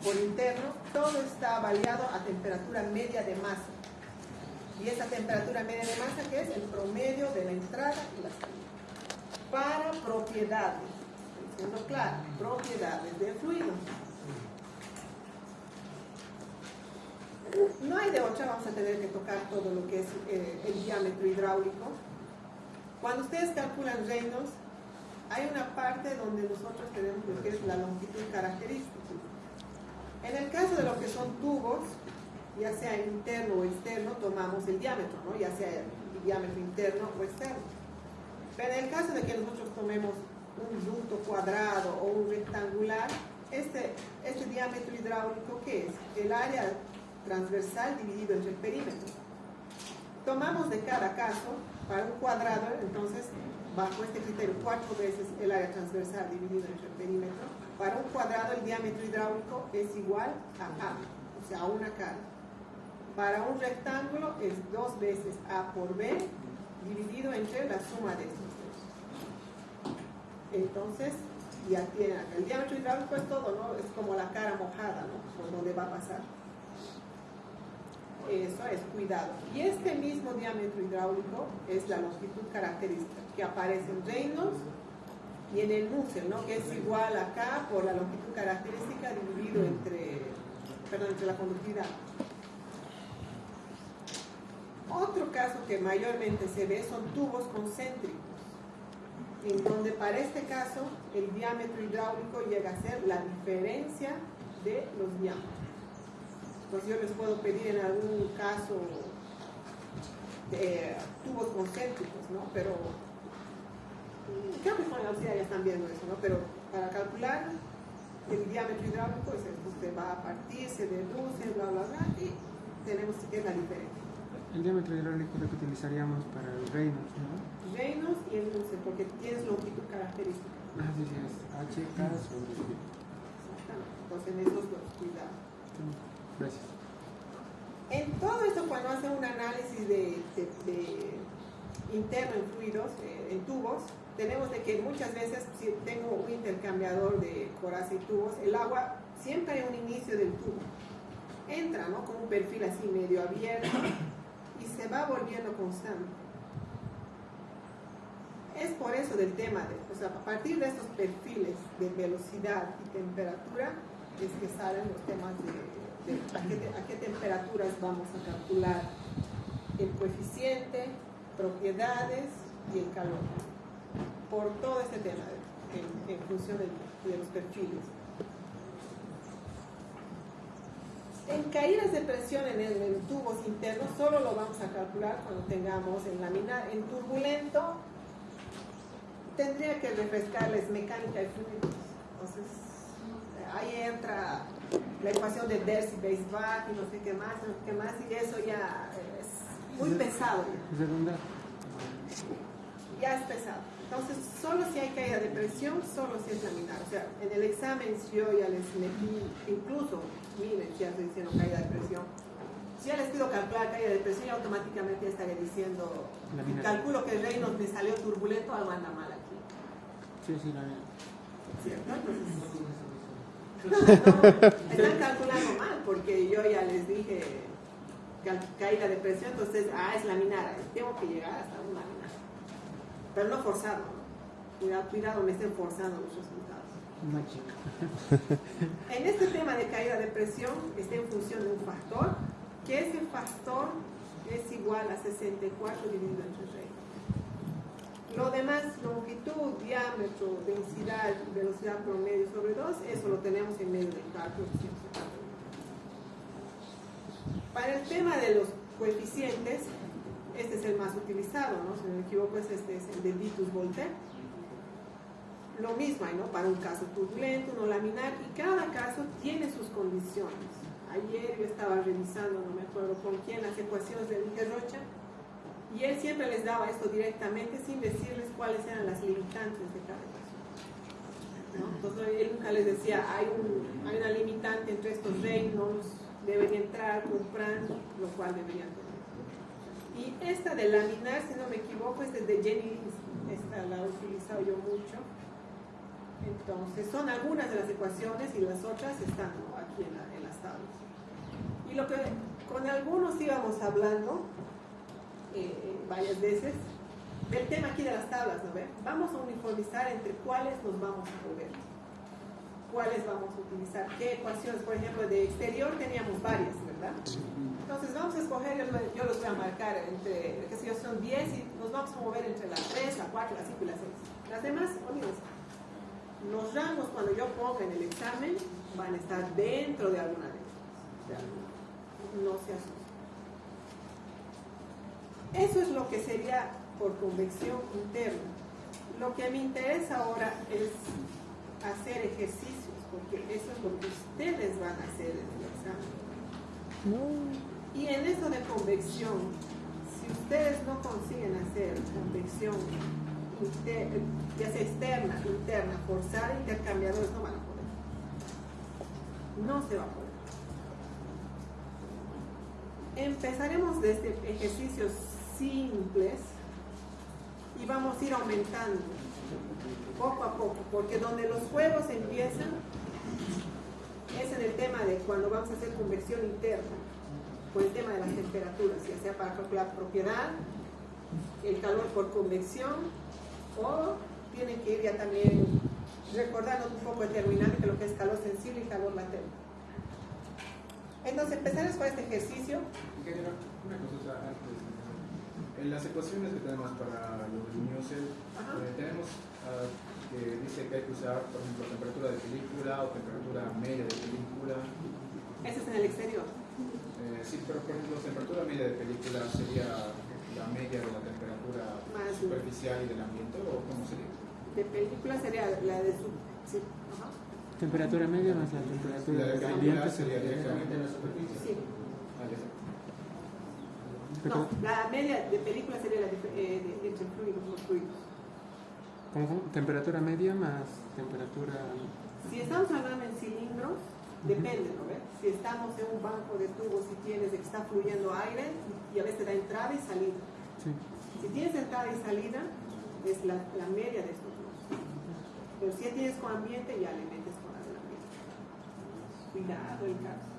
por interno, todo está avaliado a temperatura media de masa. Y esa temperatura media de masa, que es el promedio de la entrada y la salida. Para propiedades, siendo claro, propiedades del fluido. No hay de otra, vamos a tener que tocar todo lo que es el diámetro hidráulico. Cuando ustedes calculan Reynolds, hay una parte donde nosotros tenemos lo que es la longitud característica. En el caso de lo que son tubos, ya sea interno o externo, tomamos el diámetro, ¿no? Ya sea el diámetro interno o externo. Pero en el caso de que nosotros tomemos un ducto cuadrado o un rectangular, este diámetro hidráulico, ¿qué es? El área transversal dividido entre el perímetro. Tomamos de cada caso, para un cuadrado, entonces, bajo este criterio, 4 veces el área transversal dividido entre el perímetro. Para un cuadrado, el diámetro hidráulico es igual a A, o sea, a una cara. Para un rectángulo es 2 veces A por B dividido entre la suma de estos dos. Entonces, ya tiene acá. El diámetro hidráulico es todo, ¿no? Es como la cara mojada, ¿no? Por donde va a pasar. Eso es, cuidado. Y este mismo diámetro hidráulico es la longitud característica que aparece en Reynolds y en el Nusselt, ¿no? Que es igual acá por la longitud característica dividido entre la conductividad. Otro caso que mayormente se ve son tubos concéntricos, en donde para este caso el diámetro hidráulico llega a ser la diferencia de los diámetros. Pues yo les puedo pedir en algún caso tubos concéntricos, ¿no? Pero creo que con la auxiliar ya están viendo eso, ¿no? Pero para calcular el diámetro hidráulico es esto, se va a partir, se deduce, bla, bla, bla, y tenemos que ver la diferencia. El diámetro hidráulico es lo que utilizaríamos para el Reynolds, ¿no? Reynolds y el Nusselt, porque tienes longitud característica. Ah, sí, sí, es HK sobre B. Exactamente. Entonces en esos dos, cuidado. Gracias. En todo esto, cuando hacen un análisis de interno en fluidos, en tubos, tenemos de que muchas veces, si tengo un intercambiador de coraza y tubos, el agua siempre hay un inicio del tubo. Entra, ¿no? Con un perfil así medio abierto y se va volviendo constante. Es por eso del tema o sea, a partir de estos perfiles de velocidad y temperatura es que salen los temas de a qué temperaturas vamos a calcular el coeficiente, propiedades y el calor. Por todo este tema en función de los perfiles. En caídas de presión en tubos internos solo lo vamos a calcular cuando tengamos en laminar. En turbulento tendría que refrescarles mecánica de fluidos. Entonces ahí entra la ecuación de Darcy-Weisbach y no sé qué más, y eso ya es muy pesado. Ya es pesado. Entonces, solo si hay caída de presión, solo si es laminar. O sea, en el examen si yo ya les metí, incluso, miren, si ya estoy diciendo caída de presión, si ya les pido calcular caída de presión, ya automáticamente ya estaré diciendo, calculo que el Reynolds me salió turbulento, algo anda mal aquí. Sí, sí, la verdad. ¿Cierto? Entonces, no, están calculando mal, porque yo ya les dije caída de presión, entonces, es laminar, tengo que llegar hasta un laminar. Pero no forzado, ¿no? Cuidado, me estén forzando los resultados. En este tema de caída de presión está en función de un factor, que ese factor es igual a 64 dividido entre 6. Lo demás, longitud, diámetro, densidad, velocidad promedio sobre 2, eso lo tenemos en medio del cálculo. Para el tema de los coeficientes, este es el más utilizado, ¿no? Si no me equivoco, este es el de Vitus-Voltaire. Lo mismo hay, ¿no? Para un caso turbulento, uno laminar, y cada caso tiene sus condiciones. Ayer yo estaba revisando, no me acuerdo con quién, las ecuaciones de Enrique Rocha, y él siempre les daba esto directamente sin decirles cuáles eran las limitantes de cada ecuación, ¿no? Entonces él nunca les decía, hay una limitante entre estos Reynolds, deben entrar, comprar, lo cual deberían tener. Y esta de laminar, si no me equivoco, es de Jenny Lins. Esta la he utilizado yo mucho. Entonces, son algunas de las ecuaciones y las otras están, ¿no?, aquí en las tablas. Y lo que con algunos íbamos hablando varias veces, del tema aquí de las tablas, ¿no ve? Vamos a uniformizar entre cuáles nos vamos a mover, cuáles vamos a utilizar, qué ecuaciones. Por ejemplo, de exterior teníamos varias, ¿verdad? Entonces vamos a escoger, yo los voy a marcar entre, qué sé yo, son 10 y nos vamos a mover entre la 3, la 4, la 5 y la 6. Las demás, olvídense. Los rangos, cuando yo ponga en el examen, van a estar dentro de alguna de ellas. No se asusten. Eso es lo que sería por convección interna. Lo que me interesa ahora es hacer ejercicios, porque eso es lo que ustedes van a hacer en el examen. Y en eso de convección, si ustedes no consiguen hacer convección, ya sea externa, interna, forzada, intercambiadores, no van a poder. No se va a poder. Empezaremos desde ejercicios simples y vamos a ir aumentando poco a poco, porque donde los juegos empiezan es en el tema de cuando vamos a hacer convección interna, con el tema de las temperaturas, ya sea para calcular propiedad, el calor por convección, o tienen que ir ya también recordando un poco de termodinámica, lo que es calor sensible y calor latente. Entonces empezaremos con este ejercicio. Ingeniero, una cosa antes. En las ecuaciones que tenemos para los Newsel, tenemos que dice que hay que usar, por ejemplo, temperatura de película o temperatura media de película. Ese es en el exterior. Sí, pero por ejemplo, temperatura media de película sería la media de la temperatura más superficial y del ambiente, ¿o cómo sería? De película sería la de su... Sí. Ajá. Temperatura media más la temperatura La del de ambiente sería directamente en la superficie. Sí. Pero, No, la media de película sería la entre fluidos, los fluidos. ¿cómo? Temperatura media más temperatura... Si estamos hablando en cilindros, depende, ¿no ves? Si estamos en un banco de tubos y tienes de que está fluyendo aire y a veces da entrada y salida. Sí. Si tienes entrada y salida, es la media de estos dos. Pero si ya tienes con ambiente, ya le metes con la del ambiente. Cuidado el caso.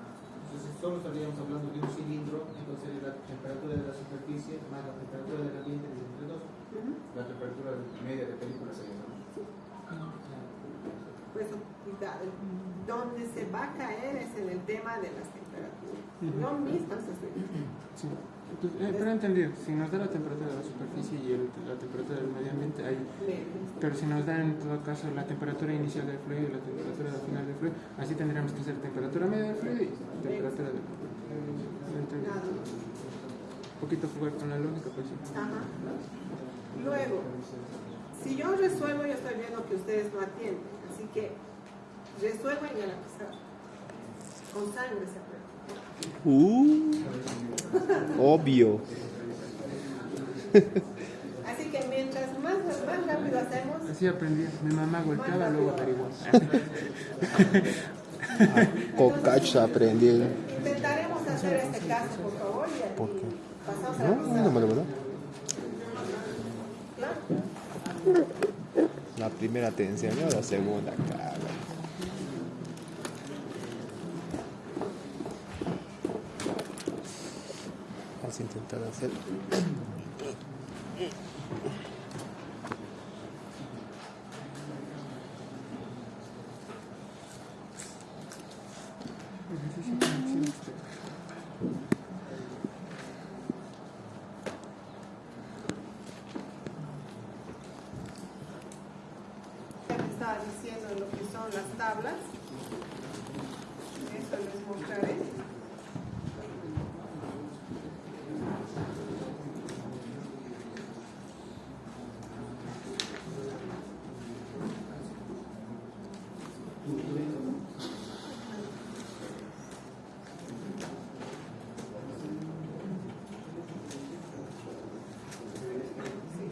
Entonces solo estaríamos hablando de un cilindro, entonces la temperatura de la superficie más la temperatura del ambiente es entre dos. La temperatura media de película sería, ¿no? Por eso, cuidado. Donde se va a caer es en el tema de las temperaturas. No mismas Sí. Entonces, pero entendido, si nos da la temperatura de la superficie y la temperatura del medio ambiente, hay, pero si nos da en todo caso la temperatura inicial del fluido y la temperatura final del fluido, así tendríamos que hacer temperatura media del fluido y temperatura del fluido. Un poquito jugar con la lógica, pues sí. Ajá. Luego, si yo resuelvo, yo estoy viendo que ustedes no atienden, así que resuelvan y a la pasada. Con sangre se aprende. Obvio. Así que mientras más rápido hacemos, Así aprendí. Mi mamá golpeaba, luego averiguó. Cocachos aprendí. intentaremos hacer este caso, por favor, y ¿Por qué? pasamos a la No, pasada. no me lo verdad. ¿Claro? La primera te enseñó, la segunda, cabrón. Vamos a intentar hacer. Ejercicio de conexión externa. Estaba diciendo lo que son las tablas. Eso les mostraré.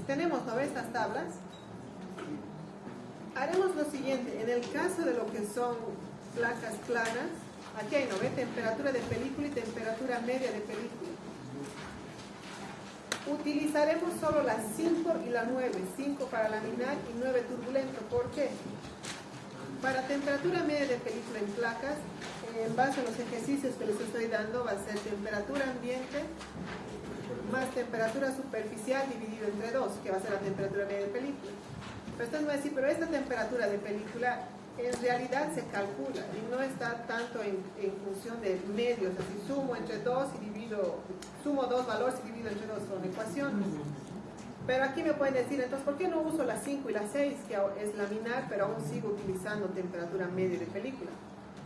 Tenemos, ¿no? Estas tablas. Haremos lo siguiente, en el caso de lo que son placas planas, aquí hay, ¿no ve? Temperatura de película y temperatura media de película. Utilizaremos solo las 5 y la 9, 5 para laminar y 9 turbulento. ¿Por qué? Para temperatura media de película en placas, en base a los ejercicios que les estoy dando, va a ser temperatura ambiente más temperatura superficial dividido entre 2, que va a ser la temperatura media de película. Pero ustedes van a decir, pero esta temperatura de película en realidad se calcula y no está tanto en función de medios, así sumo entre 2 y divido, sumo 2 valores y divido entre 2 son ecuaciones. Pero aquí me pueden decir, entonces, ¿por qué no uso la 5 y la 6, que es laminar, pero aún sigo utilizando temperatura media de película?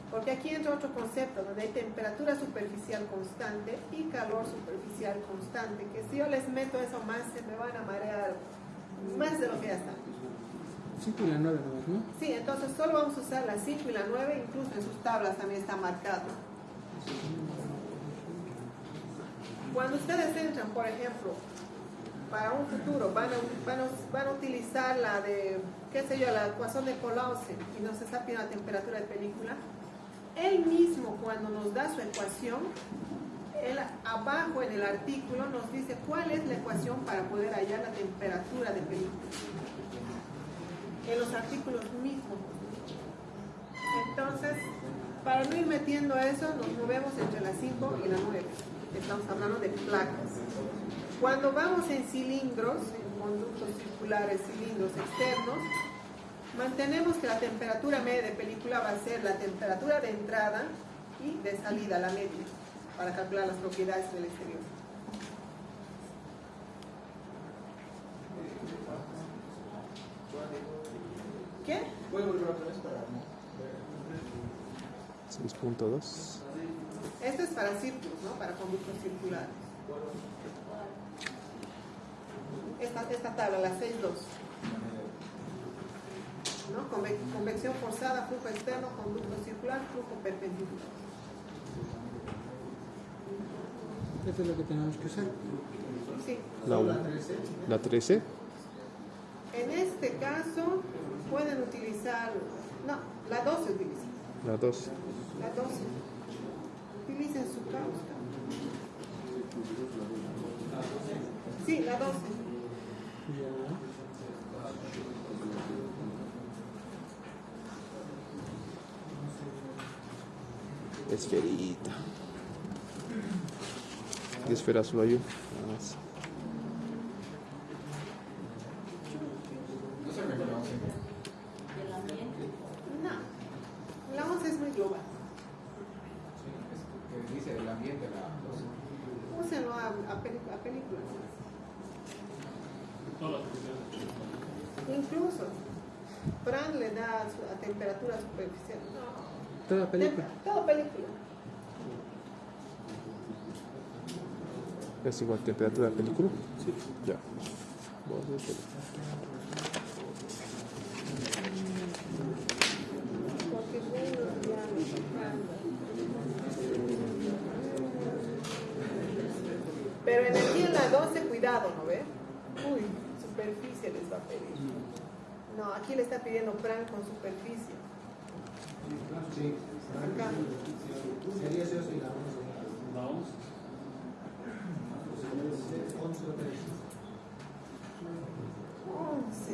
Porque aquí entra otro concepto, donde hay temperatura superficial constante y calor superficial constante, que si yo les meto eso más, se me van a marear más de lo que ya está. 5 y la 9 ¿no? Sí, entonces solo vamos a usar la 5 y la 9, incluso en sus tablas también está marcado. Cuando ustedes entran, por ejemplo, para un futuro, van a utilizar la de, qué sé yo, la ecuación de Clausen y nos está pidiendo la temperatura de película. Él mismo, cuando nos da su ecuación, él abajo en el artículo nos dice cuál es la ecuación para poder hallar la temperatura de película. En los artículos mismos. Entonces, para no ir metiendo eso, nos movemos entre la 5 y la 9. Estamos hablando de placas. Cuando vamos en cilindros, en conductos circulares, cilindros externos, mantenemos que la temperatura media de película va a ser la temperatura de entrada y de salida, la media, para calcular las propiedades del exterior. ¿Qué? ¿Puedo volver otra vez para...? 6.2. Esto es para círculos, ¿no? Para conductos circulares. Esta tabla, la 6.2. ¿No? Convección forzada, flujo externo, conducto circular, flujo perpendicular. Esto es lo que tenemos que hacer. Sí. La 13. En este caso, pueden utilizar... No, la 12 utilizan. La 2. La 12. Utilicen su causa. Sí, la 12. Esferita. ¿Qué esfera solo hay una? Nada más. No sé, me acuerdo. No, la 11 es muy global. Que dice el ambiente, la 12. Úsenlo a películas. Incluso, Fran le da a temperatura superficial. Toda película. Toda película. ¿Es igual temperatura de película? Sí. Ya. Vamos a hacer. Porque pero aquí en la 12, cuidado, ¿no ve? Uy, superficie les va a pedir. No, aquí le está pidiendo Fran con superficie. Sí. Acá. Sería eso y la 11. La 11. 11 o 13. 11.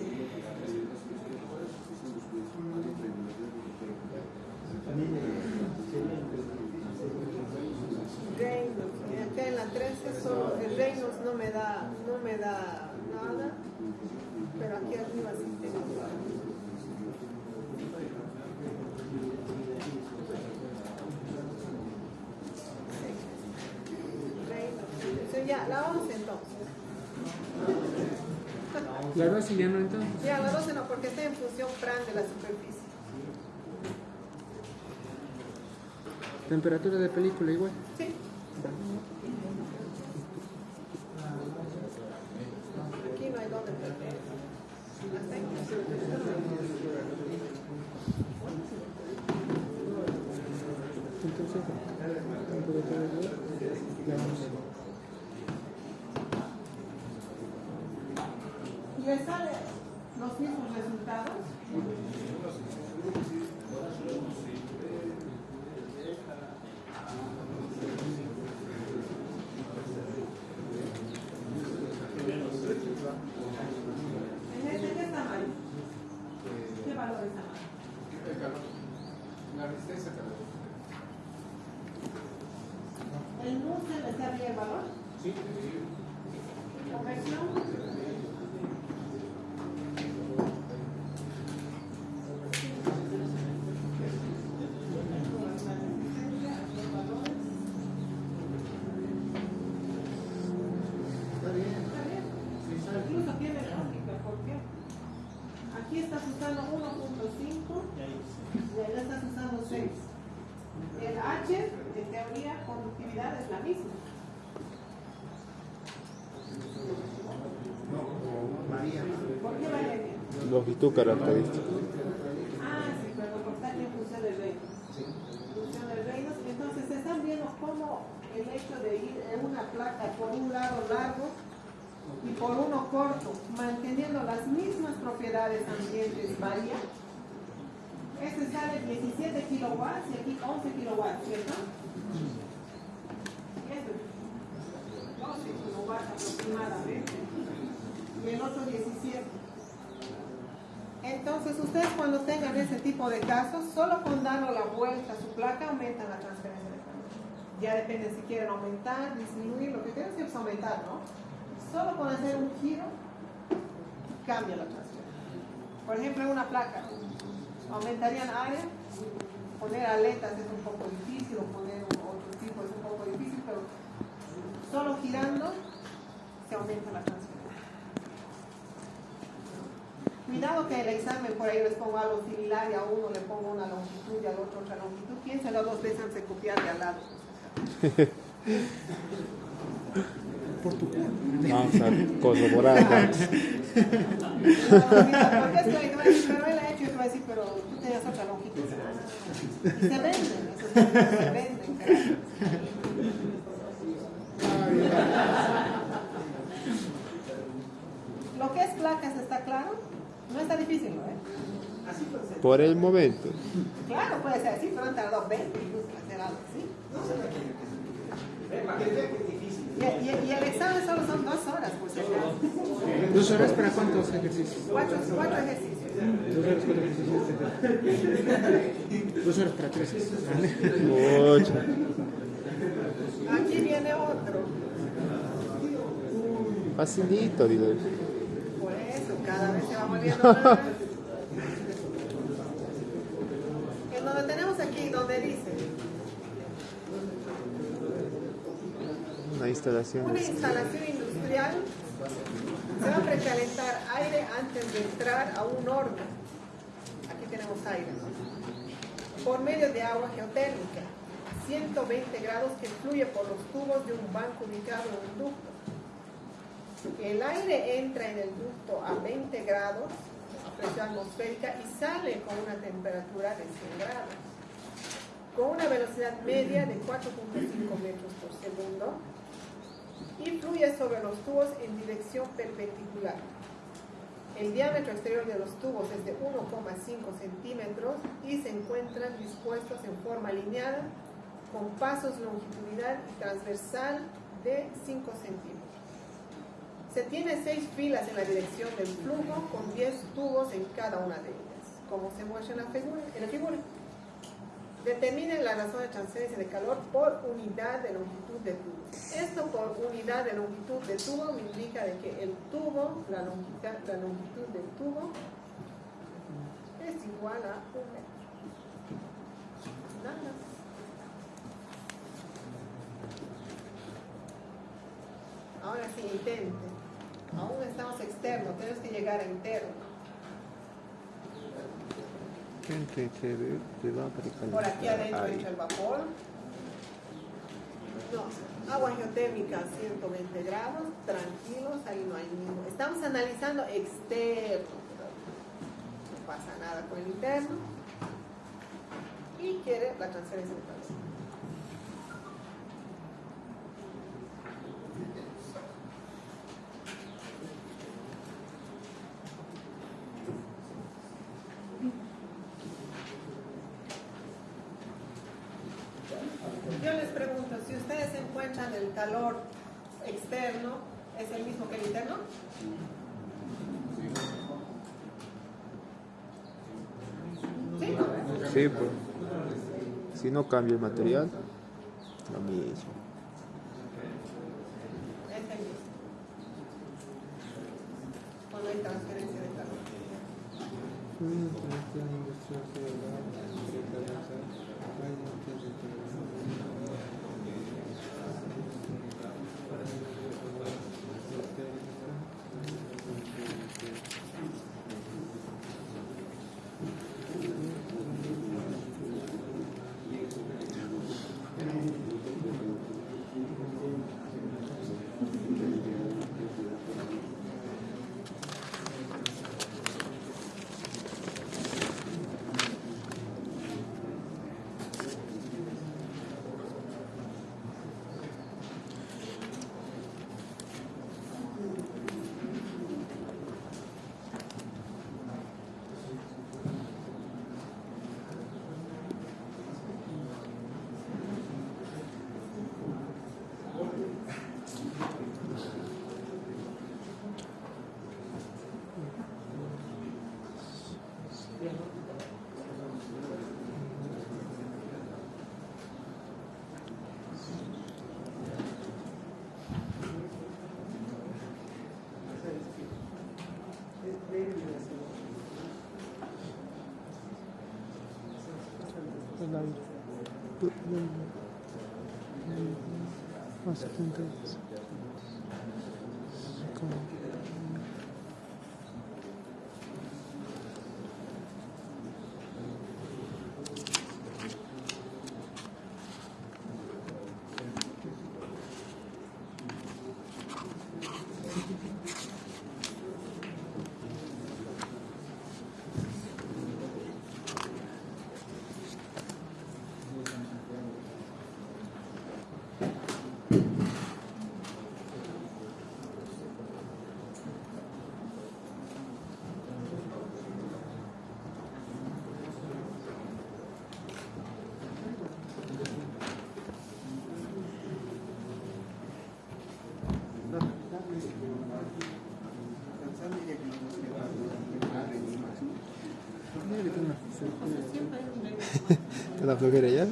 Reynolds. Acá en la 13 solo el Reynolds no me da nada, pero aquí arriba sí tengo. Ya, la 11 entonces. La 12 ya no entonces. Ya, la 12 no, porque está en función Fran de la superficie. Temperatura de película igual. Sí. Aquí no hay dónde perder. Hasta ahí. Entonces, temperatura igual. La 11. ¿Le salen los mismos resultados? ¿En este qué está mal? ¿Qué valor está mal? Conversión. Incluso tiene lógica, porque aquí estás usando 1.5 y allá estás usando 6. El H, en teoría, conductividad es la misma. ¿Por qué varía? Longitud característica. Sí, pero porque está aquí en función del Reino. Función del Reino. Entonces, se están viendo cómo el hecho de ir en una placa por un lado largo y por uno corto, manteniendo las mismas propiedades ambientes varía. Este sale 17 kilowatts y aquí 11 kilowatts, ¿cierto? Y este 12 kilowatts aproximadamente. Y el otro 17. Entonces, ustedes cuando tengan ese tipo de casos, solo con darle la vuelta a su placa aumentan la transferencia de calor. Ya depende si quieren aumentar, disminuir, lo que quieran siempre es aumentar, ¿no? Solo con hacer un giro, cambia la transferencia. Por ejemplo, en una placa, aumentarían área, poner aletas es un poco difícil, o poner otro tipo es un poco difícil, pero solo girando se aumenta la transferencia. Cuidado que el examen por ahí les pongo algo similar y a uno le pongo una longitud y al otro otra longitud. Piénselo dos veces antes de copiar de al lado. Por tu culpa. Vamos a corroborar. Porque es que ahí te va a decir, pero él ha hecho y te va a decir, pero tú tenías otra longitud. Y se venden, esos números se venden, carajo. Lo que es placas está claro. No está difícil, ¿no? Así puede ser. Por el momento. Claro, puede ser así, pero han tardado 20 minutos en hacer algo así. Y el examen solo son 2 horas, por si acaso. 2 horas para cuántos ejercicios? 4 ejercicios. 2 horas, 4 ejercicios. 2 horas para 3 ejercicios. Ocho. Aquí viene otro. Facilito, digo. Por eso, cada vez se va volviendo más. En donde tenemos aquí, donde dice Una instalación. una instalación industrial, se va a precalentar aire antes de entrar a un horno. Aquí tenemos aire, ¿no? Por medio de agua geotérmica, 120 grados que fluye por los tubos de un banco ubicado en un ducto. El aire entra en el ducto a 20 grados a presión atmosférica y sale con una temperatura de 100 grados, con una velocidad media de 4.5 metros por segundo y fluye sobre los tubos en dirección perpendicular. El diámetro exterior de los tubos es de 1,5 centímetros y se encuentran dispuestos en forma lineal con pasos longitudinal y transversal de 5 centímetros. Se tiene 6 filas en la dirección del flujo con 10 tubos en cada una de ellas, como se muestra en la figura. Determinen la razón de transferencia de calor por unidad de longitud de tubo. Esto por unidad de longitud de tubo me indica de que el tubo, la longitud del tubo es igual a 1 metro. Nada más. Ahora sí, intente. Aún estamos externos, tenemos que llegar a interno. Por aquí adentro entra el vapor. No, agua geotérmica a 120 grados, tranquilos, ahí no hay ningún. Estamos analizando externo. No pasa nada con el interno. Y quiere la transferencia de calor. Yo les pregunto, si ustedes encuentran el calor externo, ¿es el mismo que el interno? ¿Sí? Sí, pues. Si no cambia el material, lo mismo. de transferencia de calor. ¿Te da flojera ya? 19.95.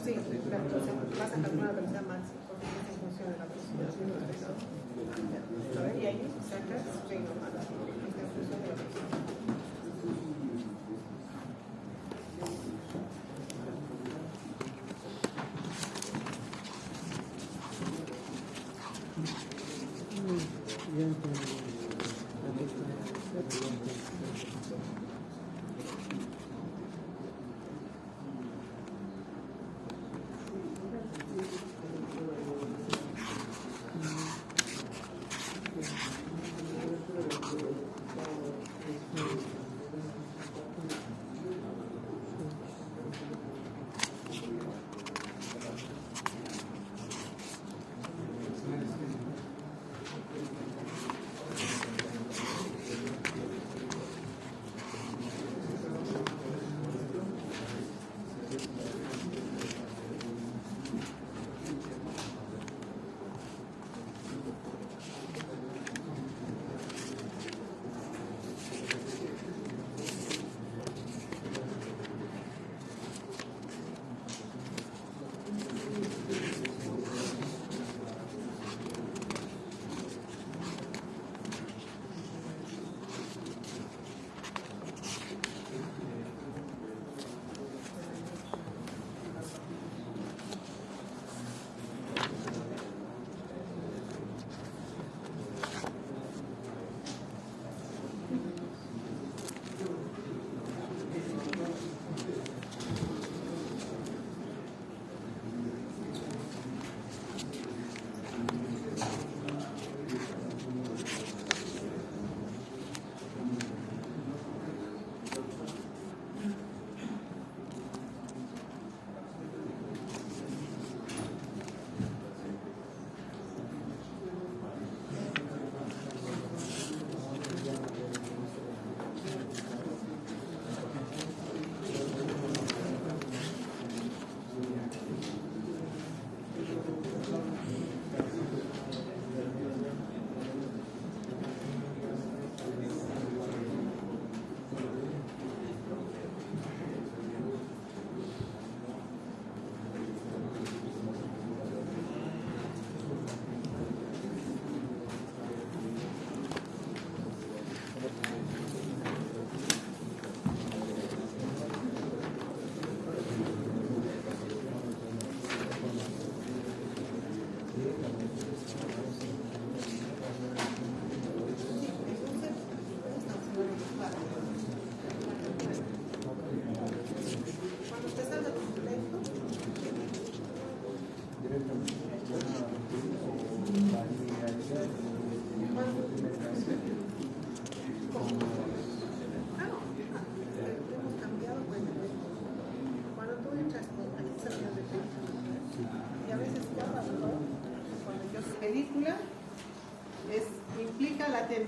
Sí, claro, entonces vas a calcular la velocidad máxima porque es en función de la velocidad. A ver, y ahí sacas G normal, es en función de la velocidad.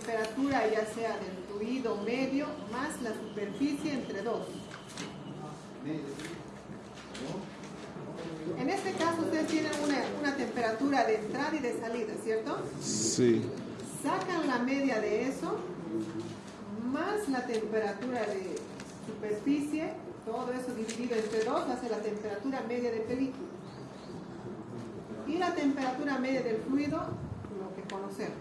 temperatura ya sea del fluido medio más la superficie entre dos. En este caso ustedes tienen una temperatura de entrada y de salida, ¿cierto? Sí. Sacan la media de eso más la temperatura de superficie, todo eso dividido entre dos hace la temperatura media de película. Y la temperatura media del fluido, lo que conocemos.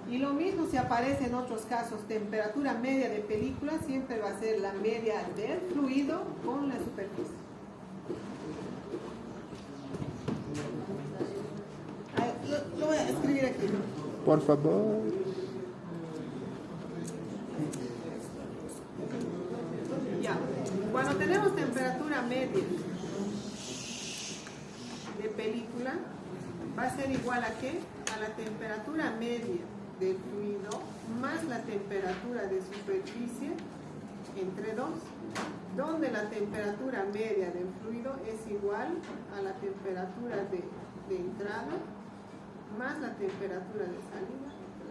Y lo mismo si aparece en otros casos, temperatura media de película siempre va a ser la media del fluido con la superficie. Lo voy a escribir aquí. Por favor. Ya. Cuando tenemos temperatura media de película, va a ser igual a ¿qué? A la temperatura media del fluido más la temperatura de superficie entre dos, donde la temperatura media del fluido es igual a la temperatura de entrada más la temperatura de salida entre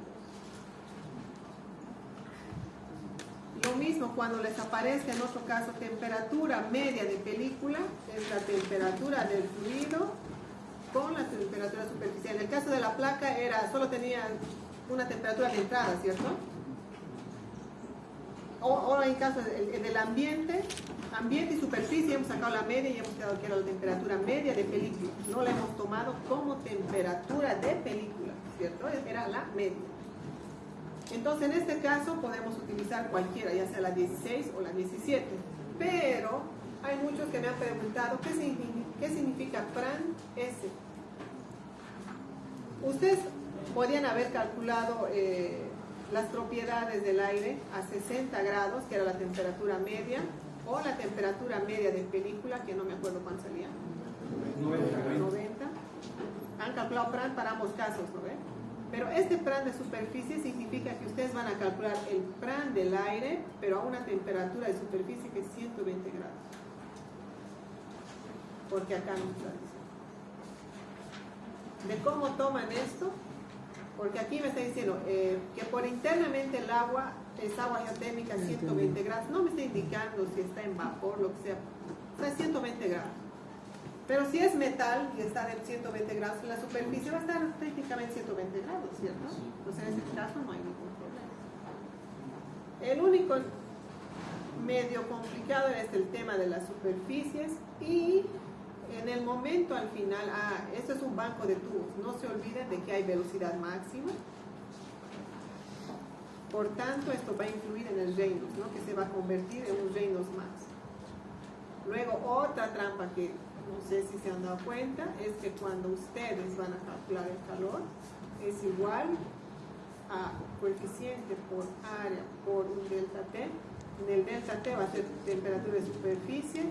dos. Lo mismo cuando les aparezca en otro caso temperatura media de película, es la temperatura del fluido con la temperatura superficial. En el caso de la placa solo tenía una temperatura de entrada, ¿cierto? O en caso del ambiente y superficie hemos sacado la media y hemos quedado que era la temperatura media de película. No la hemos tomado como temperatura de película, ¿cierto? Era la media. Entonces en este caso podemos utilizar cualquiera, ya sea la 16 o la 17. Pero hay muchos que me han preguntado ¿qué significa PRAN S? Ustedes podían haber calculado las propiedades del aire a 60 grados, que era la temperatura media, o la temperatura media de película, que no me acuerdo cuánto salía. 90. Han calculado PRAN para ambos casos, ¿no ven? Pero este PRAN de superficie significa que ustedes van a calcular el PRAN del aire, pero a una temperatura de superficie que es 120 grados. Porque acá no está diciendo. ¿De cómo toman esto? Porque aquí me está diciendo que por internamente el agua es agua geotérmica a 120 grados. No me está indicando si está en vapor, lo que sea. Está a 120 grados. Pero si es metal y está en 120 grados, la superficie va a estar técnicamente 120 grados, ¿cierto? Entonces en este caso no hay ningún problema. El único medio complicado es el tema de las superficies y en el momento al final, esto es un banco de tubos, no se olviden de que hay velocidad máxima, por tanto esto va a influir en el Reynolds, ¿no? Que se va a convertir en un Reynolds Max. Luego otra trampa que no sé si se han dado cuenta es que cuando ustedes van a calcular el calor es igual a coeficiente por área por un delta T. En el delta T va a ser temperatura de superficie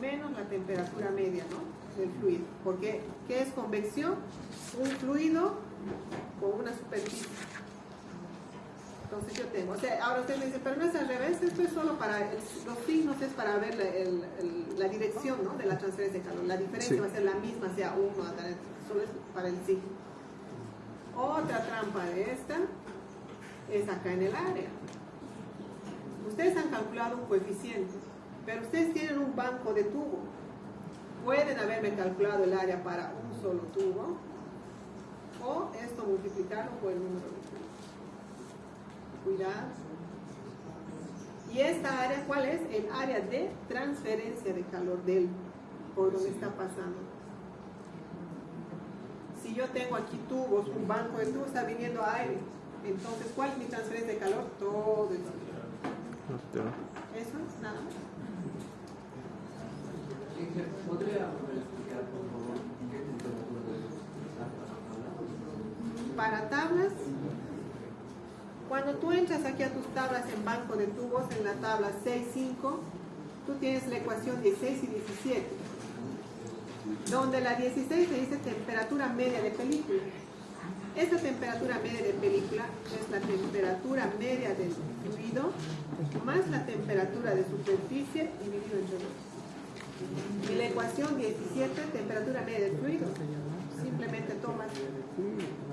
menos la temperatura media, ¿no? Del fluido. Porque, ¿qué es convección? Un fluido con una superficie. Entonces yo tengo, o sea, ahora usted me dice, pero no es al revés, esto es solo para, los signos es para ver la dirección, ¿no? De la transferencia de calor. La diferencia va a ser la misma, sea uno, solo es para el signo. Otra trampa de esta es acá en el área. Ustedes han calculado un coeficiente, pero ustedes tienen un banco de tubo. Pueden haberme calculado el área para un solo tubo, o esto multiplicarlo por el número de tubos. Cuidado. ¿Y esta área cuál es? El área de transferencia de calor por donde está pasando. Si yo tengo aquí tubos, un banco de tubos está viniendo aire, entonces ¿cuál es mi transferencia de calor? Todo el tiempo. Eso es nada más. ¿Podría explicar, por favor, qué temperatura debe estar para tablas? Cuando tú entras aquí a tus tablas en banco de tubos, en la tabla 6.5, tú tienes la ecuación 16 y 17, donde la 16 te dice temperatura media de película. Esta temperatura media de película es la temperatura media del fluido más la temperatura de superficie dividido entre 2. Y la ecuación 17, temperatura media del fluido, simplemente tomas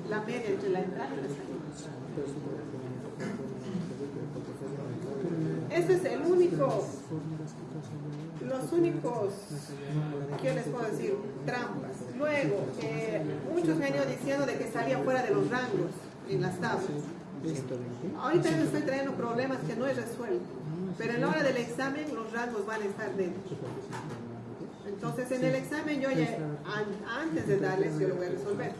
la media entre la entrada y la salida. Este es el único, los únicos, ¿qué les puedo decir? Trampas. Luego, muchos me han ido diciendo de que salía fuera de los rangos en las tablas. Ahorita yo estoy trayendo problemas que no he resuelto, pero en la hora del examen los rangos van a estar dentro. Entonces en el examen yo ya, antes de darles, yo lo voy a resolver.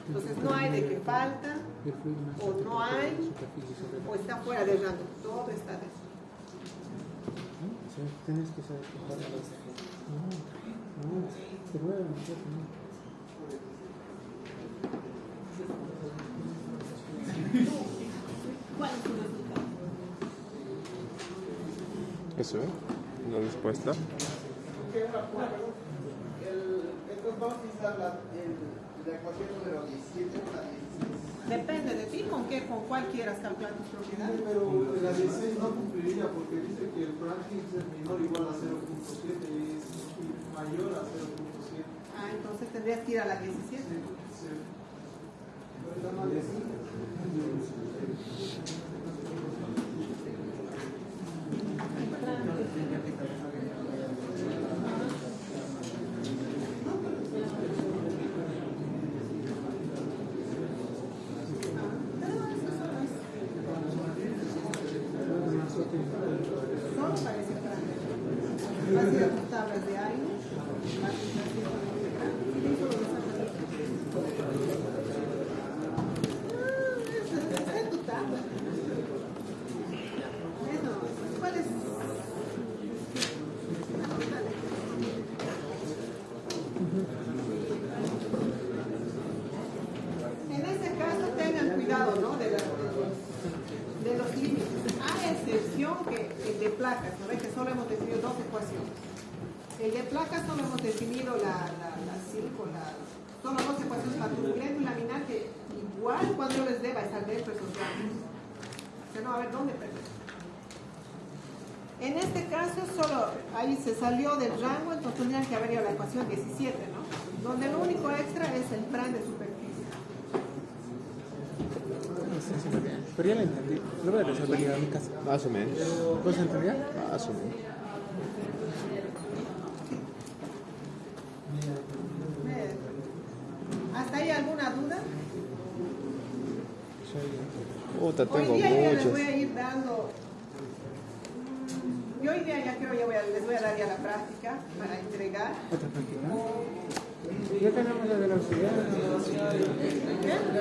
Entonces no hay de que falta, o no hay, o está fuera del rango, todo está dentro. Tienes que saber que para los... No, pero bueno, ¿Cuál es tu resultado? Eso, ¿eh? La respuesta. Entonces vamos a utilizar la ecuación número 17 o la 16. Depende de ti con cuál quieras calcular tus propiedades. Pero la 16 no cumpliría porque dice que el Franklin es menor o igual a 0.7 y es mayor a 0.7. Ah, entonces tendrías que ir a la 17. Solo parece grande. Vas a ir a tus tablas de aire. Está en tu tabla. ¿Cuál es? En este caso tengan cuidado, ¿no? De los límites, a excepción que el de placas, ¿no ven? Que solo hemos definido dos ecuaciones. El de placas solo hemos definido las 5, son las dos ecuaciones para turbulento y laminar, que igual cuando yo les deba estar dentro de esos rangos. O sea, no va a ver dónde perder. En este caso solo ahí se salió del rango, entonces tendrían que haber ido a la ecuación 17, ¿no? Donde lo único extra es el plan de superficie. pero ya la entendí. Lo voy a resolver ya en mi casa. Más o menos. ¿Vos entendías? Más o menos. ¿Hasta ahí alguna duda? Puta, Hoy tengo día ya les muchas. voy a ir dando. Yo hoy día ya creo les voy a dar ya la práctica para entregar. ¿Otra práctica? Ya tenemos la velocidad. ¿Qué?